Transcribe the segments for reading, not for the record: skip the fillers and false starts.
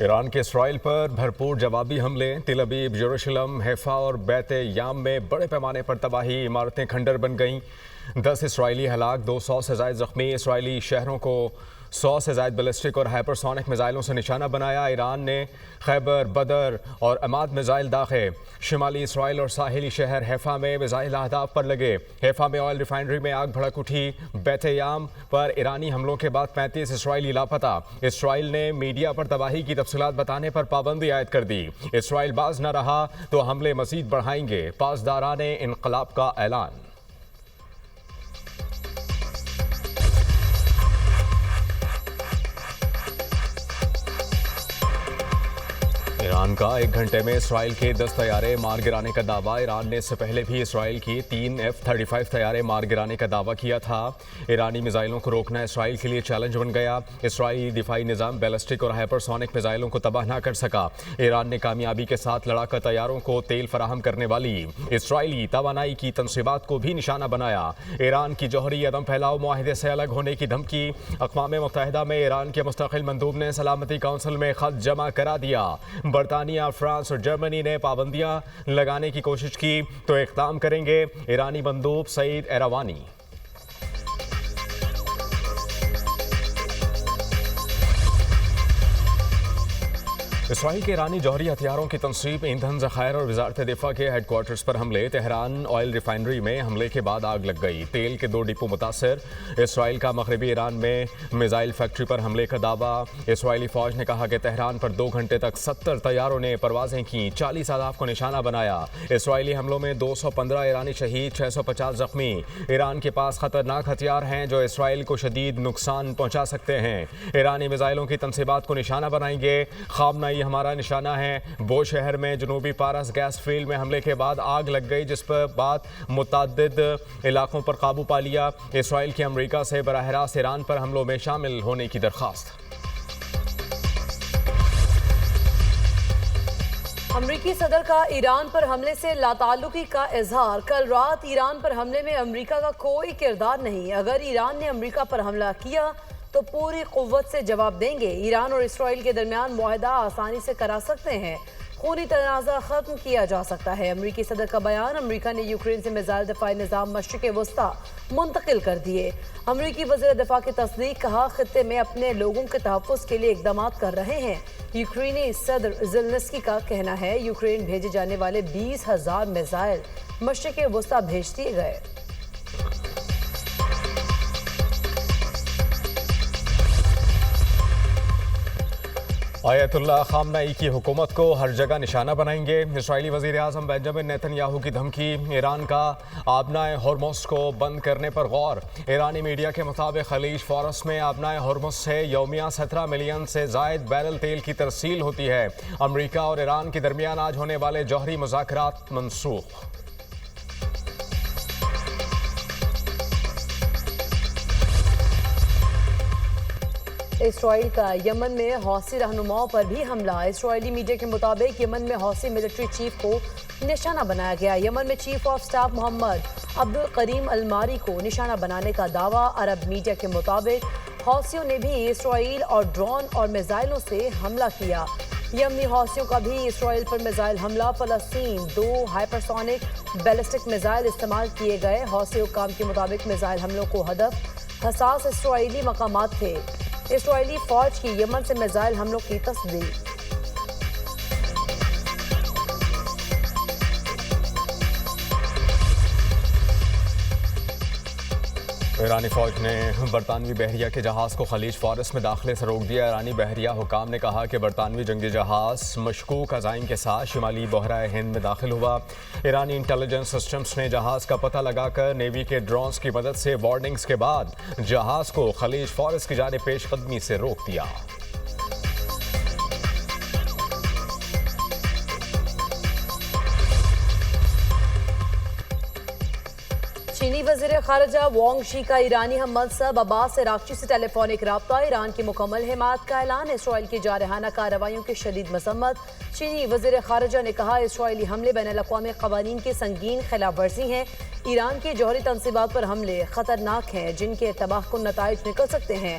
ایران کے اسرائیل پر بھرپور جوابی حملے، تل ابیب، یروشلم، حیفا اور بیت یام میں بڑے پیمانے پر تباہی، عمارتیں کھنڈر بن گئیں، 10 اسرائیلی ہلاک، 200 سے زائد زخمی، اسرائیلی شہروں کو 100 سے زائد بیلسٹک اور ہائپرسونک میزائلوں سے نشانہ بنایا۔ ایران نے خیبر، بدر اور عماد میزائل داغے، شمالی اسرائیل اور ساحلی شہر حیفا میں میزائل اہداف پر لگے۔ حیفا میں آئل ریفائنری میں آگ بھڑک اٹھی۔ بیت یام پر ایرانی حملوں کے بعد 35 اسرائیلی لاپتہ۔ اسرائیل نے میڈیا پر تباہی کی تفصیلات بتانے پر پابندی عائد کر دی۔ اسرائیل باز نہ رہا تو حملے مزید بڑھائیں گے، پاسداران انقلاب کا اعلان۔ ایران کا 1 گھنٹے میں اسرائیل کے 10 طیارے مار گرانے کا دعویٰ۔ ایران نے اس سے پہلے بھی اسرائیل کی 3 F-35 طیارے مار گرانے کا دعویٰ کیا تھا۔ ایرانی میزائلوں کو روکنا اسرائیل کے لیے چیلنج بن گیا۔ اسرائیلی دفاعی نظام بیلسٹک اور ہائپرسونک میزائلوں کو تباہ نہ کر سکا۔ ایران نے کامیابی کے ساتھ لڑاکا طیاروں کو تیل فراہم کرنے والی اسرائیلی توانائی کی تنصیبات کو بھی نشانہ بنایا۔ ایران کی جوہری عدم پھیلاؤ معاہدے سے الگ ہونے کی دھمکی۔ اقوام متحدہ میں ایران کے مستقل مندوب نے سلامتی کونسل میں خط جمع کرا دیا۔ برطانیہ، فرانس اور جرمنی نے پابندیاں لگانے کی کوشش کی تو اقدام کریں گے، ایرانی مندوب سعید ایروانی۔ اسرائیل کے ایرانی جوہری ہتھیاروں کی تنصیب، ایندھن ذخائر اور وزارت دفاع کے ہیڈ کوارٹرز پر حملے۔ تہران آئل ریفائنری میں حملے کے بعد آگ لگ گئی، تیل کے 2 ڈپو متاثر۔ اسرائیل کا مغربی ایران میں میزائل فیکٹری پر حملے کا دعویٰ۔ اسرائیلی فوج نے کہا کہ تہران پر 2 گھنٹے تک 70 طیاروں نے پروازیں کیں، 40 اہداف کو نشانہ بنایا۔ اسرائیلی حملوں میں 215 ایرانی شہید، 650 زخمی۔ ایران کے پاس خطرناک ہتھیار ہیں جو اسرائیل کو شدید نقصان پہنچا سکتے ہیں۔ ایرانی میزائلوں کی تنصیبات کو نشانہ بنائیں گے، خامنہ یہ ہمارا نشانہ ہے۔ بو شہر میں جنوبی پارس گیس فیلڈ میں حملے کے بعد آگ لگ گئی، جس پر بعد متعدد علاقوں پر قابو پا لیا۔ اسرائیل کی امریکہ سے براہ راست ایران پر حملوں میں شامل ہونے کی درخواست۔ امریکی صدر کا ایران پر حملے سے لاتعلقی کا اظہار۔ کل رات ایران پر حملے میں امریکہ کا کوئی کردار نہیں، اگر ایران نے امریکہ پر حملہ کیا تو پوری قوت سے جواب دیں گے۔ ایران اور اسرائیل کے درمیان معاہدہ آسانی سے کرا سکتے ہیں، خونی تنازع ختم کیا جا سکتا ہے۔ امریکی صدر کا بیان۔ امریکہ نے یوکرین سے میزائل دفاعی نظام مشرق وسطیٰ منتقل کر دیے۔ امریکی وزیر دفاع کی تصدیق۔ کہا خطے میں اپنے لوگوں کے تحفظ کے لیے اقدامات کر رہے ہیں۔ یوکرینی صدر زیلنسکی کا کہنا ہے یوکرین بھیجے جانے والے 20,000 میزائل مشرق وسطیٰ بھیج دیے گئے۔ آیت اللہ خامنئی کی حکومت کو ہر جگہ نشانہ بنائیں گے، اسرائیلی وزیر اعظم بنجامن نیتن یاہو کی دھمکی۔ ایران کا آبنائے ہرمز کو بند کرنے پر غور۔ ایرانی میڈیا کے مطابق خلیج فارس میں آبنائے ہرمز سے یومیہ 17 ملین سے زائد بیرل تیل کی ترسیل ہوتی ہے۔ امریکہ اور ایران کے درمیان آج ہونے والے جوہری مذاکرات منسوخ۔ اسرائیل کا یمن میں حوثی رہنماؤں پر بھی حملہ۔ اسرائیلی میڈیا کے مطابق یمن میں حوثی ملٹری چیف کو نشانہ بنایا گیا۔ یمن میں چیف آف سٹاف محمد عبدالقریم الماری کو نشانہ بنانے کا دعویٰ۔ عرب میڈیا کے مطابق حوثیوں نے بھی اسرائیل اور ڈرون اور میزائلوں سے حملہ کیا۔ یمنی حوثیوں کا بھی اسرائیل پر میزائل حملہ۔ فلسطین 2 ہائپرسونک بیلسٹک میزائل استعمال کیے گئے۔ حوثی حکام کے مطابق میزائل حملوں کو ہدف حساس اسرائیلی مقامات تھے۔ اسرائیلی فوج کی یمن سے میزائل حملوں کی تصدیق۔ ایرانی فوج نے برطانوی بحریہ کے جہاز کو خلیج فارس میں داخلے سے روک دیا۔ ایرانی بحریہ حکام نے کہا کہ برطانوی جنگی جہاز مشکوک عزائم کے ساتھ شمالی بحیرہ ہند میں داخل ہوا۔ ایرانی انٹیلیجنس سسٹمز نے جہاز کا پتہ لگا کر نیوی کے ڈرونز کی مدد سے وارننگز کے بعد جہاز کو خلیج فارس کی جانب پیش قدمی سے روک دیا۔ چینی وزیر خارجہ وانگ شی کا ایرانی ہم منصب عباس عراقچی سے ٹیلی فونک رابطہ۔ ایران کی مکمل حمایت کا اعلان۔ اسرائیل کی جارحانہ کارروائیوں کی شدید مذمت۔ چینی وزیر خارجہ نے کہا اسرائیلی حملے بین الاقوامی قوانین کی سنگین خلاف ورزی ہیں۔ ایران کی جوہری تنصیبات پر حملے خطرناک ہیں جن کے تباہ کن نتائج نکل سکتے ہیں۔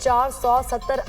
470